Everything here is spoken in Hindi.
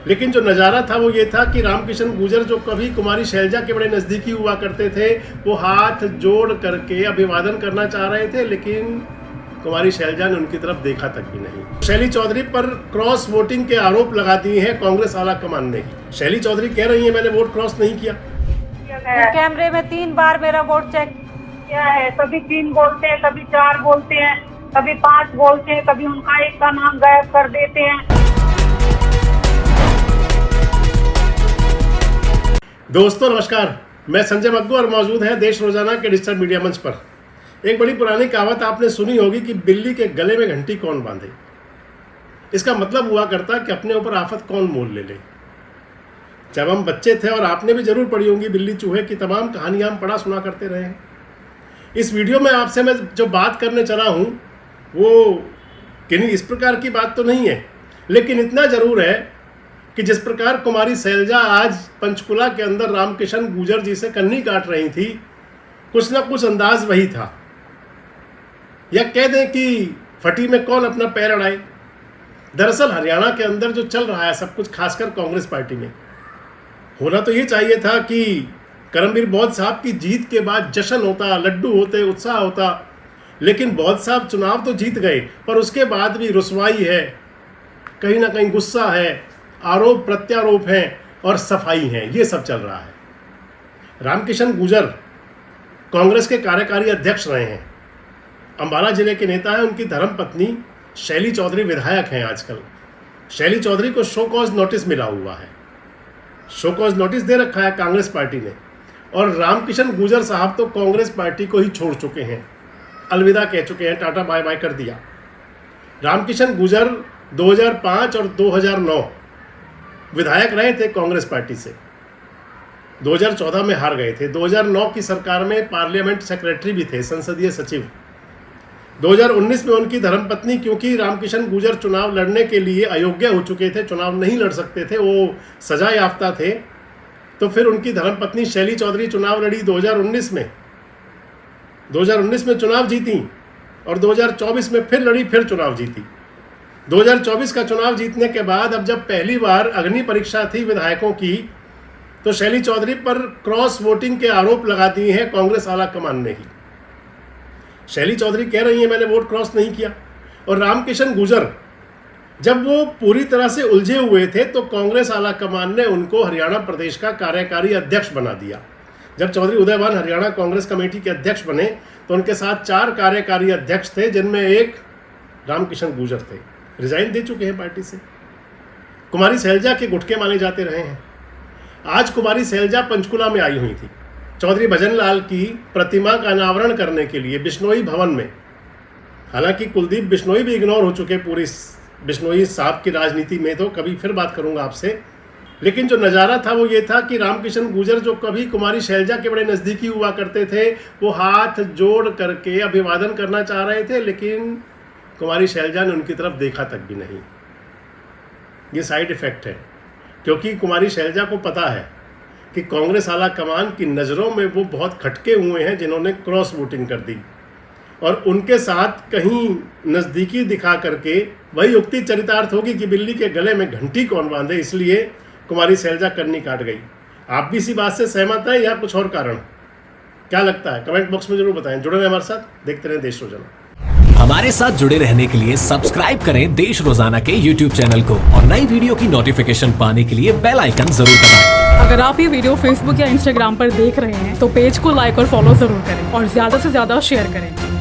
लेकिन जो नज़ारा था वो ये था कि रामकिशन गुर्जर जो कभी कुमारी शैलजा के बड़े नज़दीकी हुआ करते थे, वो हाथ जोड़ करके अभिवादन करना चाह रहे थे, लेकिन कुमारी शैलजा ने उनकी तरफ देखा तक भी नहीं। शैली चौधरी पर क्रॉस वोटिंग के आरोप लगा दिए हैं कांग्रेस आला कमान ने। शैली चौधरी कह रही है मैंने वोट क्रॉस नहीं किया। कैमरे में 3 बार मेरा वोट चेक क्या है, कभी 3 बोलते हैं, कभी 4 बोलते हैं, कभी 5 बोलते हैं, कभी उनका एक का नाम गायब कर देते हैं। दोस्तों नमस्कार, मैं संजय मग्गू और मौजूद है देश रोजाना के डिजिटल मीडिया मंच पर। एक बड़ी पुरानी कहावत आपने सुनी होगी कि बिल्ली के गले में घंटी कौन बांधे। इसका मतलब हुआ करता कि अपने ऊपर आफत कौन मोल ले ले। जब हम बच्चे थे और आपने भी जरूर पढ़ी होंगी बिल्ली चूहे की तमाम कहानियां हम पढ़ा सुना करते रहे हैं। इस वीडियो में आपसे मैं जो बात करने चला हूं वो किन्हीं इस प्रकार की बात तो नहीं है, लेकिन इतना जरूर है कि जिस प्रकार कुमारी शैलजा आज पंचकुला के अंदर रामकिशन गुर्जर जी से कन्नी काट रही थी, कुछ ना कुछ अंदाज वही था। या कह दें कि फटी में कौन अपना पैर अड़ाए। दरअसल हरियाणा के अंदर जो चल रहा है सब कुछ, खासकर कांग्रेस पार्टी में, होना तो ये चाहिए था कि करमवीर बौद्ध साहब की जीत के बाद जश्न होता, लड्डू होते, उत्साह होता, लेकिन बौद्ध साहब चुनाव तो जीत गए पर उसके बाद भी रुसवाई है, कहीं ना कहीं गुस्सा है, आरोप प्रत्यारोप हैं और सफाई है, ये सब चल रहा है। रामकिशन गुर्जर कांग्रेस के कार्यकारी अध्यक्ष रहे हैं, अंबाला जिले के नेता हैं। उनकी धर्मपत्नी शैली चौधरी विधायक हैं आजकल। शैली चौधरी को शो कॉज नोटिस मिला हुआ है, शो कॉज नोटिस दे रखा है कांग्रेस पार्टी ने। और रामकिशन गुर्जर साहब तो कांग्रेस पार्टी को ही छोड़ चुके हैं, अलविदा कह चुके हैं, टाटा बाय बाय कर दिया। रामकिशन गुर्जर 2005 और 2009 विधायक रहे थे कांग्रेस पार्टी से। 2014 में हार गए थे। 2009 की सरकार में पार्लियामेंट सेक्रेटरी भी थे, संसदीय सचिव। 2019 में उनकी धर्मपत्नी, क्योंकि रामकिशन गुर्जर चुनाव लड़ने के लिए अयोग्य हो चुके थे, चुनाव नहीं लड़ सकते थे, वो सजा याफ्ता थे, तो फिर उनकी धर्मपत्नी शैली चौधरी चुनाव लड़ी 2019 में। 2019 में चुनाव जीती और 2024 में फिर लड़ी, फिर चुनाव जीती। 2024 का चुनाव जीतने के बाद अब जब पहली बार अग्नि परीक्षा थी विधायकों की, तो शैली चौधरी पर क्रॉस वोटिंग के आरोप लगा दिए हैं कांग्रेस आला कमान ने ही। शैली चौधरी कह रही है मैंने वोट क्रॉस नहीं किया। और रामकिशन गुर्जर जब वो पूरी तरह से उलझे हुए थे तो कांग्रेस आला कमान ने उनको हरियाणा प्रदेश का कार्यकारी अध्यक्ष बना दिया। जब चौधरी उदयवान हरियाणा कांग्रेस कमेटी के अध्यक्ष बने तो उनके साथ 4 कार्यकारी अध्यक्ष थे, जिनमें एक रामकिशन गुर्जर थे, रिजाइन दे चुके हैं पार्टी से। कुमारी शैलजा के गुटके माने जाते रहे हैं। आज कुमारी शैलजा पंचकुला में आई हुई थी चौधरी भजनलाल की प्रतिमा का अनावरण करने के लिए बिश्नोई भवन में। हालांकि कुलदीप बिश्नोई भी इग्नोर हो चुके पूरी बिश्नोई साहब की राजनीति में, तो कभी फिर बात करूंगा आपसे। लेकिन जो नज़ारा था वो ये था कि रामकिशन गुर्जर जो कभी कुमारी शैलजा के बड़े नज़दीकी हुआ करते थे, वो हाथ जोड़ करके अभिवादन करना चाह रहे थे, लेकिन कुमारी शैलजा ने उनकी तरफ देखा तक भी नहीं। ये साइड इफ़ेक्ट है, क्योंकि कुमारी शैलजा को पता है कि कांग्रेस आला कमान की नज़रों में वो बहुत खटके हुए हैं जिन्होंने क्रॉस वोटिंग कर दी, और उनके साथ कहीं नज़दीकी दिखा करके वही उक्ति चरितार्थ होगी कि बिल्ली के गले में घंटी कौन बांधे, इसलिए कुमारी शैलजा कन्नी काट गई। आप भी इसी बात से सहमत हैं या कुछ और कारण? क्या लगता है कमेंट बॉक्स में जरूर बताएं। जुड़े रहें हमारे साथ, देखते रहें देश रोजाना। हमारे साथ जुड़े रहने के लिए सब्सक्राइब करें देश रोजाना के YouTube चैनल को और नई वीडियो की नोटिफिकेशन पाने के लिए बेल आइकन जरूर दबाएं। अगर आप ये वीडियो Facebook या Instagram पर देख रहे हैं तो पेज को लाइक और फॉलो जरूर करें और ज्यादा से ज्यादा शेयर करें।